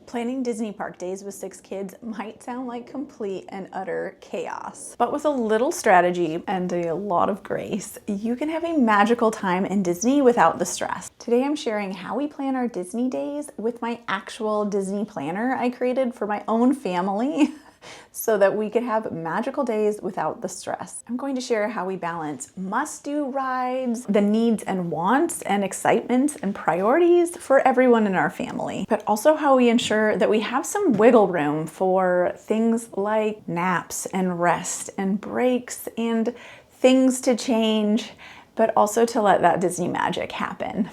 Planning Disney park days with 6 kids might sound like complete and utter chaos. But with a little strategy and a lot of grace, you can have a magical time in Disney without the stress. Today I'm sharing how we plan our Disney days with my actual Disney planner I created for my own family so that we could have magical days without the stress. I'm going to share how we balance must-do rides, the needs and wants and excitements and priorities for everyone in our family, but also how we ensure that we have some wiggle room for things like naps and rest and breaks and things to change, but also to let that Disney magic happen.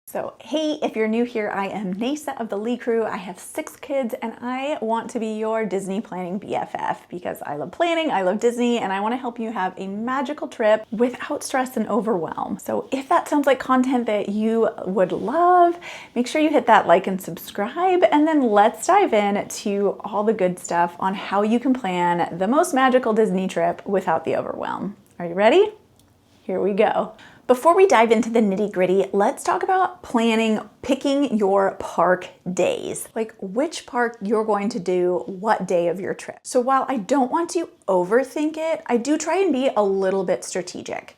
So, hey, if you're new here, I am Nasa of the Lee Crew. I have 6 kids and I want to be your Disney planning BFF because I love planning, I love Disney, and I want to help you have a magical trip without stress and overwhelm. So if that sounds like content that you would love, make sure you hit that like and subscribe, and then let's dive in to all the good stuff on how you can plan the most magical Disney trip without the overwhelm. Are you ready? Here we go. Before we dive into the nitty-gritty, let's talk about picking your park days. Like which park you're going to do what day of your trip. So while I don't want to overthink it, I do try and be a little bit strategic.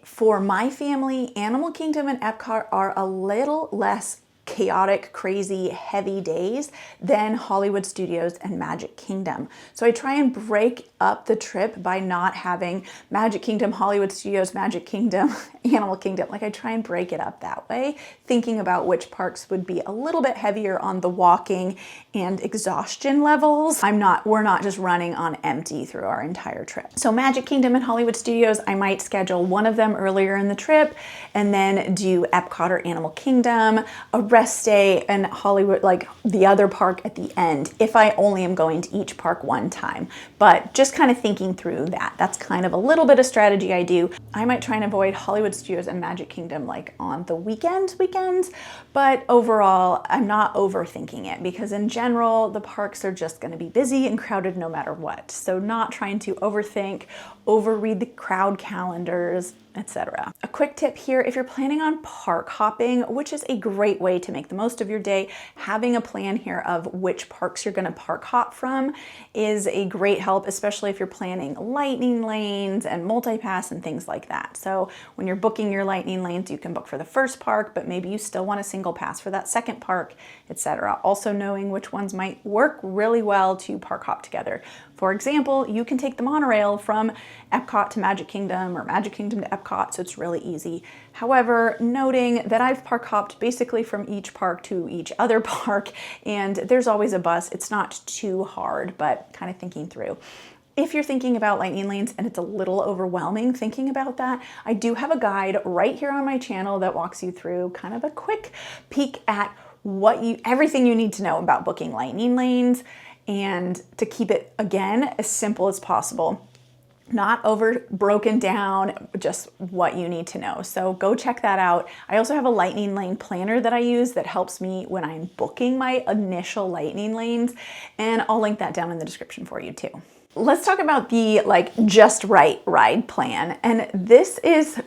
For my family, Animal Kingdom and Epcot are a little less chaotic, crazy, heavy days than Hollywood Studios and Magic Kingdom. So I try and break up the trip by not having Magic Kingdom, Hollywood Studios, Magic Kingdom, Animal Kingdom. Like I try and break it up that way, thinking about which parks would be a little bit heavier on the walking and exhaustion levels. We're not just running on empty through our entire trip. So Magic Kingdom and Hollywood Studios, I might schedule one of them earlier in the trip and then do Epcot or Animal Kingdom, a rest day and Hollywood, like the other park at the end, if I only am going to each park one time. But just kind of thinking through that. That's kind of a little bit of strategy I do. I might try and avoid Hollywood Studios and Magic Kingdom like on the weekends, but overall, I'm not overthinking it because in general, the parks are just going to be busy and crowded no matter what. So not trying to overthink, overread the crowd calendars, etc. A quick tip here, if you're planning on park hopping, which is a great way to make the most of your day, having a plan here of which parks you're going to park hop from is a great help, especially if you're planning lightning lanes and multi-pass and things like that. So when you're booking your lightning lanes, you can book for the first park, but maybe you still want a single pass for that second park, etc. Also knowing which ones might work really well to park hop together. For example, you can take the monorail from Epcot to Magic Kingdom or Magic Kingdom to Epcot, so it's really easy. However, noting that I've park hopped basically from each park to each other park, and there's always a bus. It's not too hard, but kind of thinking through. If you're thinking about lightning lanes and it's a little overwhelming thinking about that, I do have a guide right here on my channel that walks you through kind of a quick peek at everything you need to know about booking lightning lanes, and to keep it, again, as simple as possible. Not over broken down, just what you need to know. So go check that out. I also have a lightning lane planner that I use that helps me when I'm booking my initial lightning lanes, and I'll link that down in the description for you too. Let's talk about the just right ride plan. And this is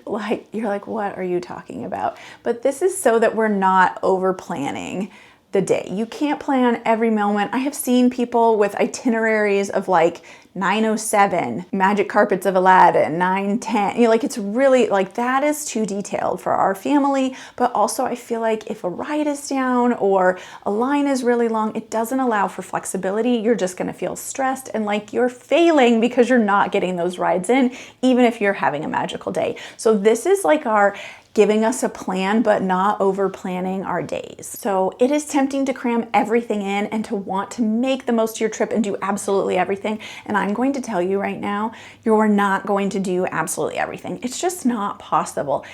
you're like, what are you talking about? But this is so that we're not over planning the day. You can't plan every moment. I have seen people with itineraries of 9:07, Magic Carpets of Aladdin, 9:10. It's really that is too detailed for our family. But also I feel like if a ride is down or a line is really long, it doesn't allow for flexibility. You're just gonna feel stressed and like you're failing because you're not getting those rides in, even if you're having a magical day. So this is our giving us a plan, but not over planning our days. So it is tempting to cram everything in and to want to make the most of your trip and do absolutely everything. And I'm going to tell you right now, you're not going to do absolutely everything. It's just not possible.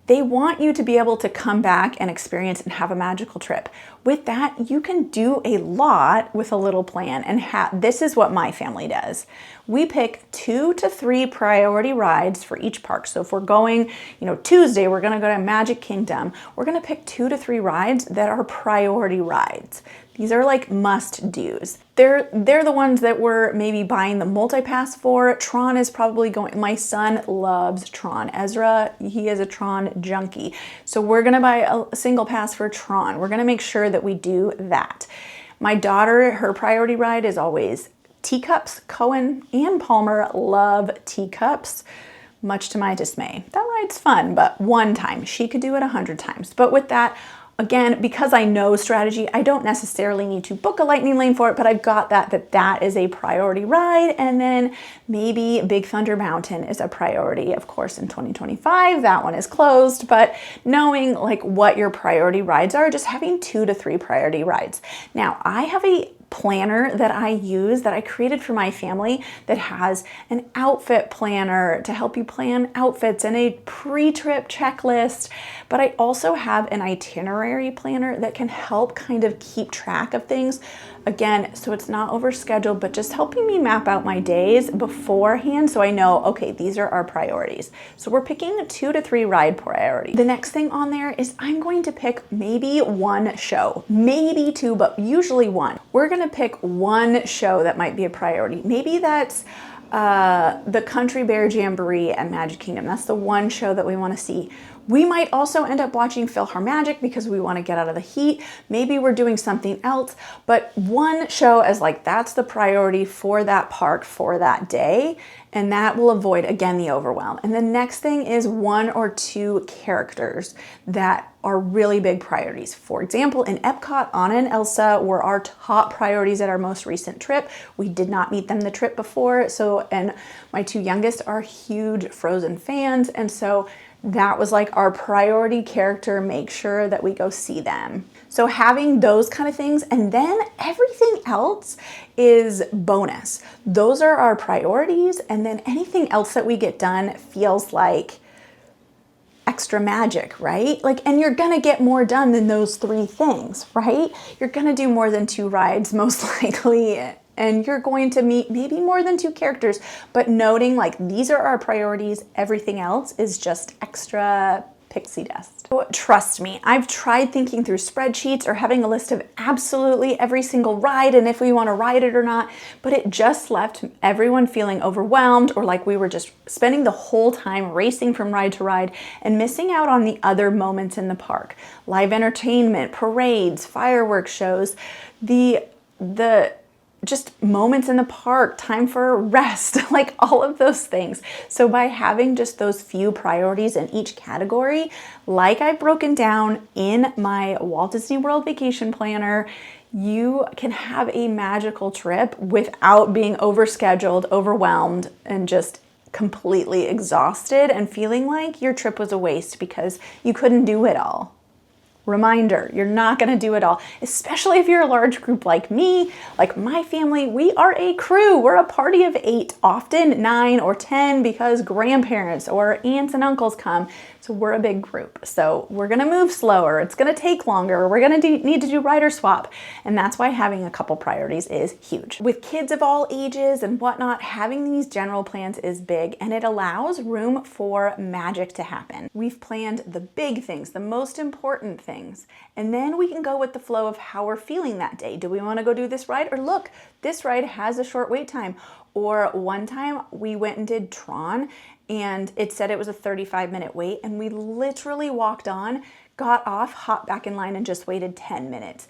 They want you to be able to come back and experience and have a magical trip. With that, you can do a lot with a little plan, and this is what my family does. We pick 2 to 3 priority rides for each park. So if we're going, Tuesday, we're gonna go to Magic Kingdom, we're gonna pick 2 to 3 rides that are priority rides. These are must-dos. They're the ones that we're maybe buying the multi-pass for. Tron is probably going, my son loves Tron. Ezra, he is a Tron junkie. So we're gonna buy a single pass for Tron. We're gonna make sure that we do that. My daughter, her priority ride is always teacups. Cohen and Palmer love teacups, much to my dismay. That ride's fun, but one time. She could do it 100 times. But with that, again, because I know strategy, I don't necessarily need to book a lightning lane for it, but I've got that is a priority ride. And then maybe Big Thunder Mountain is a priority. Of course, in 2025, that one is closed, but knowing like what your priority rides are, just having 2 to 3 priority rides. Now, I have a planner that I use that I created for my family that has an outfit planner to help you plan outfits and a pre-trip checklist. But I also have an itinerary planner that can help kind of keep track of things. Again, so it's not overscheduled, but just helping me map out my days beforehand so I know, okay, these are our priorities. So we're picking 2 to 3 ride priorities. The next thing on there is I'm going to pick maybe 1 show, maybe 2, but usually 1. We're gonna pick 1 show that might be a priority. Maybe that's the Country Bear Jamboree at Magic Kingdom. That's the 1 show that we wanna see. We might also end up watching PhilharMagic because we want to get out of the heat. Maybe we're doing something else, but 1 show as like that's the priority for that park for that day, and that will avoid, again, the overwhelm. And the next thing is 1 or 2 characters that are really big priorities. For example, in Epcot, Anna and Elsa were our top priorities at our most recent trip. We did not meet them the trip before, and my 2 youngest are huge Frozen fans, and so that was like our priority character, make sure that we go see them. So having those kind of things, and then everything else is bonus. Those are our priorities, and then anything else that we get done feels like extra magic, right? Like, and you're gonna get more done than those 3 things, right? You're gonna do more than 2 rides, most likely, and you're going to meet maybe more than 2 characters, but noting like these are our priorities, everything else is just extra pixie dust. So trust me, I've tried thinking through spreadsheets or having a list of absolutely every single ride and if we want to ride it or not, but it just left everyone feeling overwhelmed or like we were just spending the whole time racing from ride to ride and missing out on the other moments in the park. Live entertainment, parades, fireworks shows, the just moments in the park, time for rest, like all of those things. So by having just those few priorities in each category, like I've broken down in my Walt Disney World Vacation Planner, you can have a magical trip without being overscheduled, overwhelmed, and just completely exhausted and feeling like your trip was a waste because you couldn't do it all. Reminder, you're not going to do it all, especially if you're a large group like me, like my family. We are a crew. We're a party of 8, often 9 or 10 because grandparents or aunts and uncles come. So we're a big group. So we're going to move slower. It's going to take longer. We're going to need to do rider swap. And that's why having a couple priorities is huge. With kids of all ages and whatnot, having these general plans is big and it allows room for magic to happen. We've planned the big things, the most important things, and then we can go with the flow of how we're feeling that day. Do we want to go do this ride? Or look, this ride has a short wait time. Or one time we went and did Tron and it said it was a 35-minute wait and we literally walked on, got off, hopped back in line and just waited 10 minutes.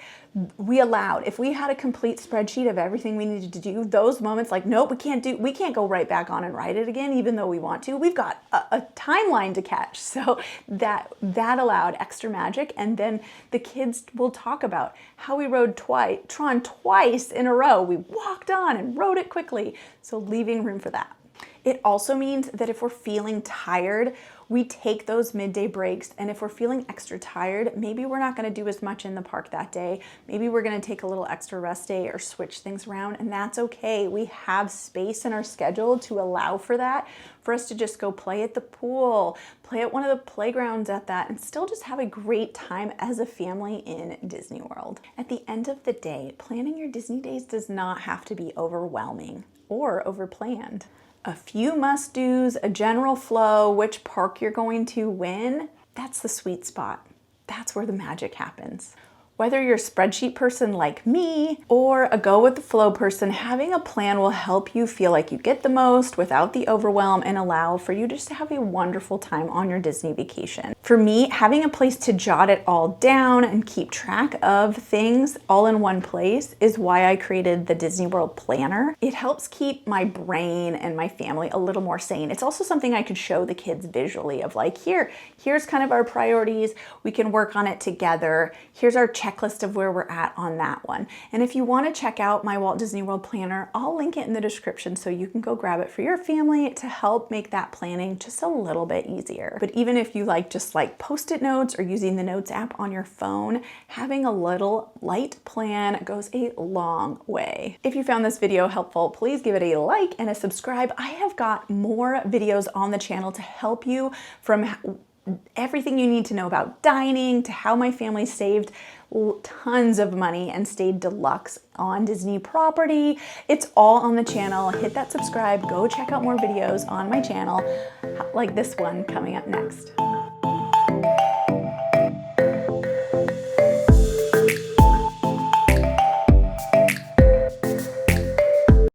We allowed, if we had a complete spreadsheet of everything we needed to do, those moments like, nope, we can't go right back on and ride it again, even though we want to. We've got a timeline to catch. So that allowed extra magic. And then the kids will talk about how we rode Tron twice in a row. We walked on and rode it quickly. So leaving room for that. It also means that if we're feeling tired, we take those midday breaks, and if we're feeling extra tired, maybe we're not going to do as much in the park that day. Maybe we're going to take a little extra rest day or switch things around, and that's okay. We have space in our schedule to allow for that, for us to just go play at the pool, play at one of the playgrounds at that, and still just have a great time as a family in Disney World. At the end of the day, planning your Disney days does not have to be overwhelming or overplanned. A few must-dos, a general flow, which park you're going to when, that's the sweet spot. That's where the magic happens. Whether you're a spreadsheet person like me or a go-with-the-flow person, having a plan will help you feel like you get the most without the overwhelm and allow for you just to have a wonderful time on your Disney vacation. For me, having a place to jot it all down and keep track of things all in one place is why I created the Disney World Planner. It helps keep my brain and my family a little more sane. It's also something I could show the kids visually of like, here's kind of our priorities. We can work on it together. Here's our checklist of where we're at on that one. And if you want to check out my Walt Disney World Planner, I'll link it in the description so you can go grab it for your family to help make that planning just a little bit easier. But even if you like just like Post-it notes or using the Notes app on your phone, having a little light plan goes a long way. If you found this video helpful, please give it a like and a subscribe. I have got more videos on the channel to help you, from everything you need to know about dining to how my family saved tons of money and stayed deluxe on Disney property. It's all on the channel. Hit that subscribe, go check out more videos on my channel like this one coming up next.